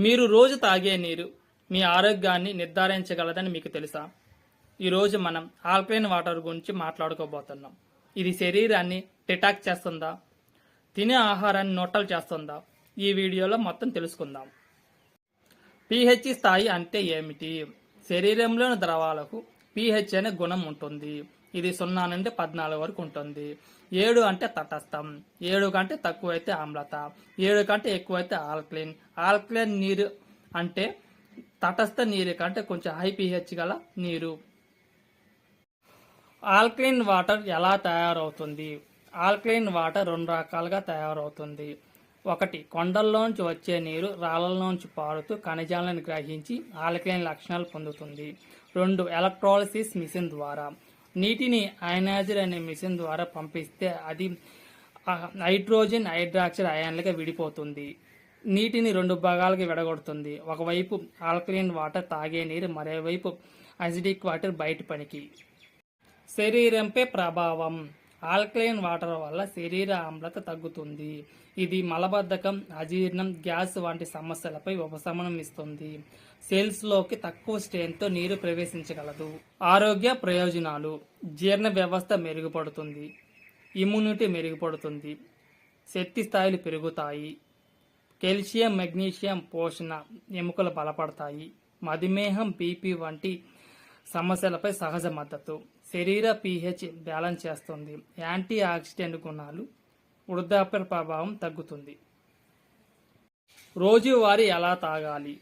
మీరు రోజు తాగే నీరు మీ ఆరోగ్యాన్ని నిర్ధారించగలదని మీకు తెలుసా? ఈరోజు మనం ఆల్కలైన్ వాటర్ గురించి మాట్లాడుకోబోతున్నాం. ఇది శరీరాన్ని డిటాక్స్ చేస్తుందా? తినే ఆహారాన్ని నోటలు చేస్తుందా? ఈ వీడియోలో మొత్తం తెలుసుకుందాం. pH స్థాయి అంటే ఏమిటి? శరీరంలోని ద్రవాలకు pH అనే గుణం ఉంటుంది. ఇది 0 నుండి 14 వరకు ఉంటుంది. 7 అంటే తటస్థం, 7 కంటే తక్కువైతే ఆమ్లత, 7 కంటే ఎక్కువైతే ఆల్కలైన్. ఆల్కలైన్ నీరు అంటే తటస్థ నీరు కంటే కొంచెం హై pH గల నీరు. ఆల్కలైన్ వాటర్ ఎలా తయారవుతుంది? ఆల్కలైన్ వాటర్ 2 రకాలుగా తయారవుతుంది. 1. కొండల్లోంచి వచ్చే నీరు రాళ్లలోంచి పారుతూ ఖనిజాలను గ్రహించి ఆల్కలైన్ లక్షణాలు పొందుతుంది. 2. ఎలక్ట్రాలిసిస్ మిషన్ ద్వారా నీటిని అయనైజర్ అనే మిషన్ ద్వారా పంపిస్తే అది హైడ్రోజన్ హైడ్రాక్సైడ్ అయాన్లుగా విడిపోతుంది. నీటిని 2 భాగాలుగా విడగొడుతుంది. ఒకవైపు ఆల్కలైన్ వాటర్ తాగే నీరు, మరోవైపు అసిడిక్ వాటర్ బయట పనికి. శరీరంపై ప్రభావం. ఆల్కలైన్ వాటర్ వల్ల శరీర ఆమ్లత తగ్గుతుంది. ఇది మలబద్ధకం, అజీర్ణం, గ్యాస్ వంటి సమస్యలపై ఉపశమనం ఇస్తుంది. సెల్స్లోకి తక్కువ స్ట్రెయిన్తో నీరు ప్రవేశించగలదు. ఆరోగ్య ప్రయోజనాలు. జీర్ణ వ్యవస్థ మెరుగుపడుతుంది, ఇమ్యూనిటీ మెరుగుపడుతుంది, శక్తి స్థాయిలు పెరుగుతాయి, కాల్షియం మెగ్నీషియం పోషణ, ఎముకలు బలపడతాయి, మధుమేహం, బీపీ వంటి సమస్యలపై సహజ మద్దతు, శరీర pH బ్యాలెన్స్ చేస్తుంది, యాంటీ ఆక్సిడెంట్ గుణాలు, వృద్ధాప్య ప్రభావం తగ్గుతుంది. రోజువారీ ఎలా తాగాలి?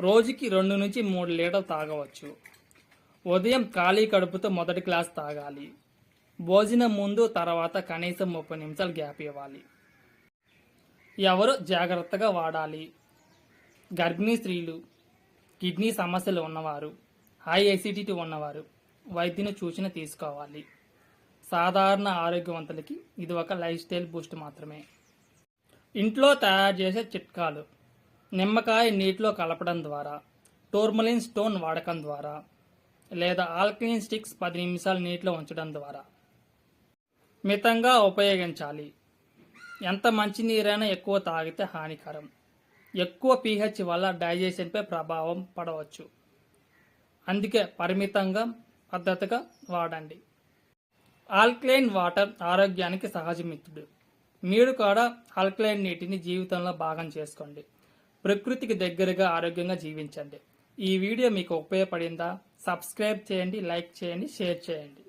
రోజుకి 2 నుంచి 3 లీటర్లు తాగవచ్చు. ఉదయం ఖాళీ కడుపుతో మొదటి గ్లాస్ తాగాలి. భోజనం ముందు తర్వాత కనీసం 30 నిమిషాలు గ్యాప్ ఇవ్వాలి. ఎవరు జాగ్రత్తగా వాడాలి? గర్భిణీ స్త్రీలు, కిడ్నీ సమస్యలు ఉన్నవారు, హై ఎసిడిటీ ఉన్నవారు వైద్యుని సూచన తీసుకోవాలి. సాధారణ ఆరోగ్యవంతులకి ఇది ఒక లైఫ్ స్టైల్ బూస్ట్ మాత్రమే. ఇంట్లో తయారు చేసే చిట్కాలు. నిమ్మకాయ నీటిలో కలపడం ద్వారా, టోర్మలిన్ స్టోన్ వాడకం ద్వారా, లేదా ఆల్కలైన్ స్టిక్స్ 10 నిమిషాలు నీటిలో ఉంచడం ద్వారా. మితంగా ఉపయోగించాలి. ఎంత మంచినీరైనా ఎక్కువ తాగితే హానికరం. ఎక్కువ pH వల్ల డైజెషన్పై ప్రభావం పడవచ్చు. అందుకే పరిమితంగా పద్ధతిగా వాడండి. ఆల్కలైన్ వాటర్ ఆరోగ్యానికి సహజ మిత్రుడు. మీరు కూడా ఆల్కలైన్ నీటిని జీవితంలో భాగం చేసుకోండి. ప్రకృతికి దగ్గరగా ఆరోగ్యంగా జీవించండి. ఈ వీడియో మీకు ఉపయోగపడిందా? సబ్స్క్రైబ్ చేయండి, లైక్ చేయండి, షేర్ చేయండి.